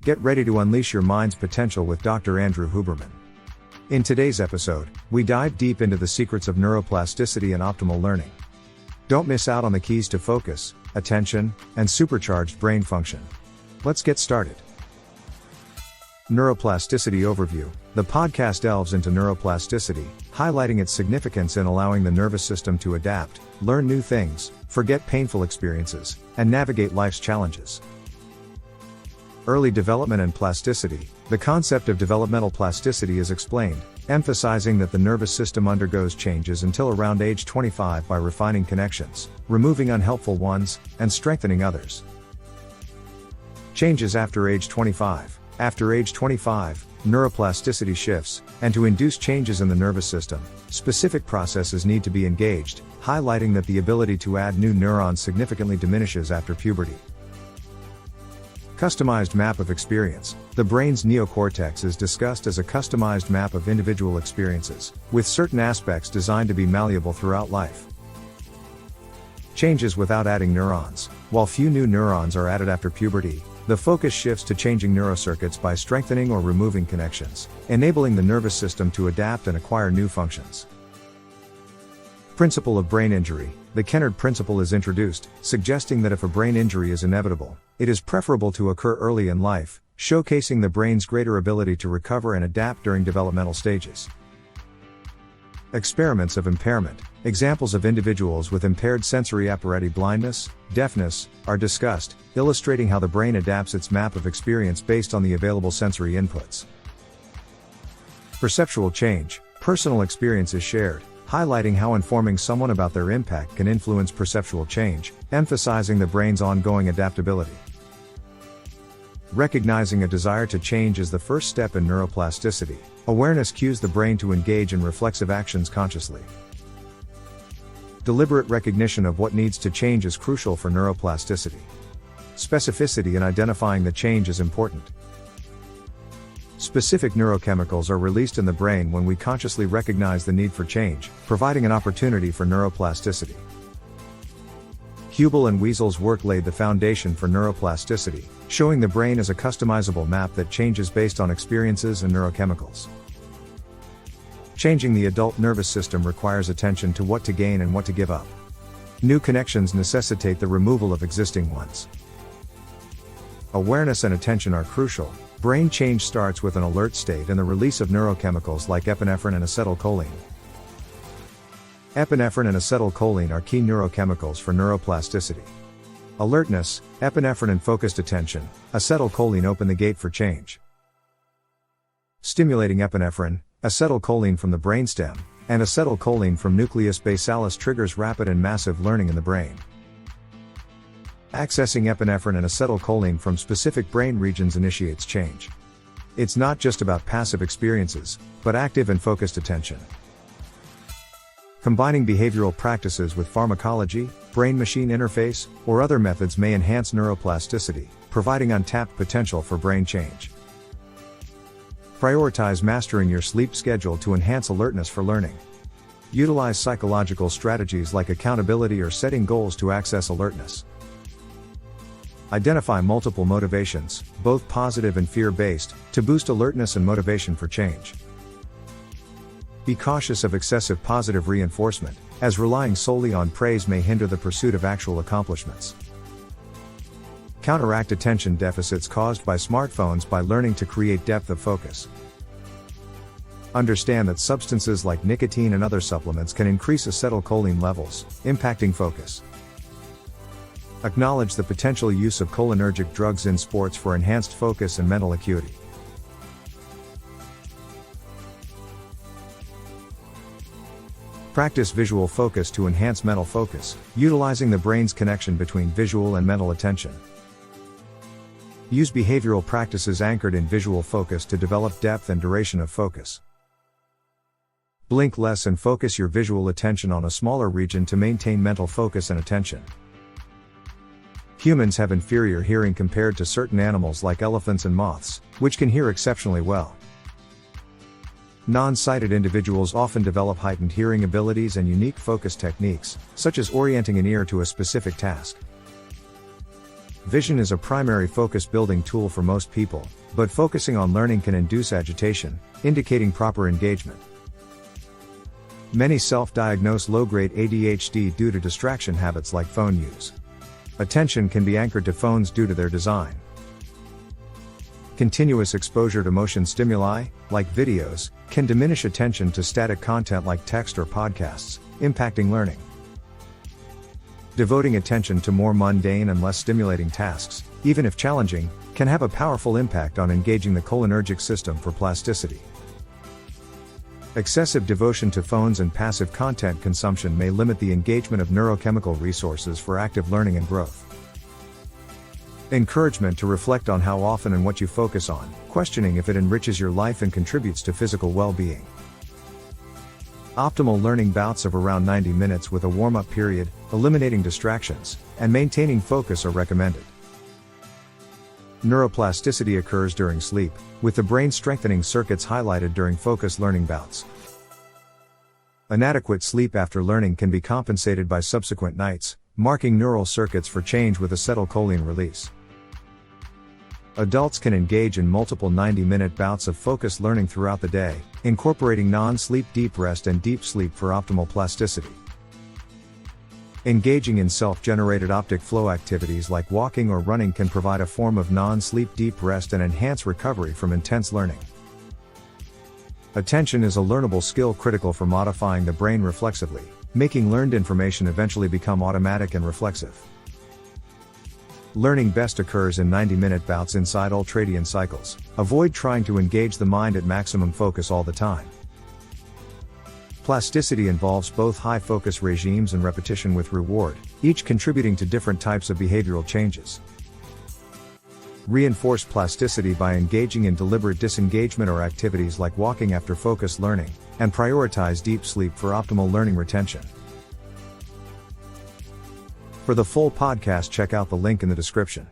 Get ready to unleash your mind's potential with Dr. Andrew Huberman. In today's episode, we dive deep into the secrets of neuroplasticity and optimal learning. Don't miss out on the keys to focus, attention, and supercharged brain function. Let's get started. Neuroplasticity Overview. The podcast delves into neuroplasticity, highlighting its significance in allowing the nervous system to adapt, learn new things, forget painful experiences, and navigate life's challenges. Early development and plasticity. The concept of developmental plasticity is explained, emphasizing that the nervous system undergoes changes until around age 25 by refining connections, removing unhelpful ones, and strengthening others. Changes after age 25. After age 25, neuroplasticity shifts, and to induce changes in the nervous system, specific processes need to be engaged, highlighting that the ability to add new neurons significantly diminishes after puberty. Customized map of experience. The brain's neocortex is discussed as a customized map of individual experiences, with certain aspects designed to be malleable throughout life. Changes without adding neurons. While few new neurons are added after puberty, the focus shifts to changing neurocircuits by strengthening or removing connections, enabling the nervous system to adapt and acquire new functions. Principle of brain injury. The Kennard principle is introduced, suggesting that if a brain injury is inevitable, it is preferable to occur early in life, showcasing the brain's greater ability to recover and adapt during developmental stages. Experiments of impairment. Examples of individuals with impaired sensory apparatus blindness, deafness, are discussed, illustrating how the brain adapts its map of experience based on the available sensory inputs. Perceptual change. Personal experience is shared, highlighting how informing someone about their impact can influence perceptual change, emphasizing the brain's ongoing adaptability. Recognizing a desire to change is the first step in neuroplasticity. Awareness cues the brain to engage in reflexive actions consciously. Deliberate recognition of what needs to change is crucial for neuroplasticity. Specificity in identifying the change is important. Specific neurochemicals are released in the brain when we consciously recognize the need for change, providing an opportunity for neuroplasticity. Hubel and Wiesel's work laid the foundation for neuroplasticity, showing the brain as a customizable map that changes based on experiences and neurochemicals. Changing the adult nervous system requires attention to what to gain and what to give up. New connections necessitate the removal of existing ones. Awareness and attention are crucial. Brain change starts with an alert state and the release of neurochemicals like epinephrine and acetylcholine. Epinephrine and acetylcholine are key neurochemicals for neuroplasticity. Alertness, epinephrine and focused attention, acetylcholine open the gate for change. Stimulating epinephrine, acetylcholine from the brainstem, and acetylcholine from nucleus basalis triggers rapid and massive learning in the brain. Accessing epinephrine and acetylcholine from specific brain regions initiates change. It's not just about passive experiences, but active and focused attention. Combining behavioral practices with pharmacology, brain-machine interface, or other methods may enhance neuroplasticity, providing untapped potential for brain change. Prioritize mastering your sleep schedule to enhance alertness for learning. Utilize psychological strategies like accountability or setting goals to access alertness. Identify multiple motivations, both positive and fear-based, to boost alertness and motivation for change. Be cautious of excessive positive reinforcement, as relying solely on praise may hinder the pursuit of actual accomplishments. Counteract attention deficits caused by smartphones by learning to create depth of focus. Understand that substances like nicotine and other supplements can increase acetylcholine levels, impacting focus. Acknowledge the potential use of cholinergic drugs in sports for enhanced focus and mental acuity. Practice visual focus to enhance mental focus, utilizing the brain's connection between visual and mental attention. Use behavioral practices anchored in visual focus to develop depth and duration of focus. Blink less and focus your visual attention on a smaller region to maintain mental focus and attention. Humans have inferior hearing compared to certain animals like elephants and moths, which can hear exceptionally well. Non-sighted individuals often develop heightened hearing abilities and unique focus techniques, such as orienting an ear to a specific task. Vision is a primary focus building tool for most people, but focusing on learning can induce agitation, indicating proper engagement. Many self-diagnose low-grade ADHD due to distraction habits like phone use. Attention can be anchored to phones due to their design. Continuous exposure to motion stimuli, like videos, can diminish attention to static content like text or podcasts, impacting learning. Devoting attention to more mundane and less stimulating tasks, even if challenging, can have a powerful impact on engaging the cholinergic system for plasticity. Excessive devotion to phones and passive content consumption may limit the engagement of neurochemical resources for active learning and growth. Encouragement to reflect on how often and what you focus on, questioning if it enriches your life and contributes to physical well-being. Optimal learning bouts of around 90 minutes with a warm-up period, eliminating distractions, and maintaining focus are recommended. Neuroplasticity occurs during sleep, with the brain strengthening circuits highlighted during focused learning bouts. Inadequate sleep after learning can be compensated by subsequent nights, marking neural circuits for change with acetylcholine release. Adults can engage in multiple 90-minute bouts of focused learning throughout the day, incorporating non-sleep deep rest and deep sleep for optimal plasticity. Engaging in self-generated optic flow activities like walking or running can provide a form of non-sleep deep rest and enhance recovery from intense learning. Attention is a learnable skill critical for modifying the brain reflexively, making learned information eventually become automatic and reflexive. Learning best occurs in 90-minute bouts inside ultradian cycles. Avoid trying to engage the mind at maximum focus all the time. Plasticity involves both high focus regimes and repetition with reward, each contributing to different types of behavioral changes. Reinforce plasticity by engaging in deliberate disengagement or activities like walking after focused learning, and prioritize deep sleep for optimal learning retention. For the full podcast, check out the link in the description.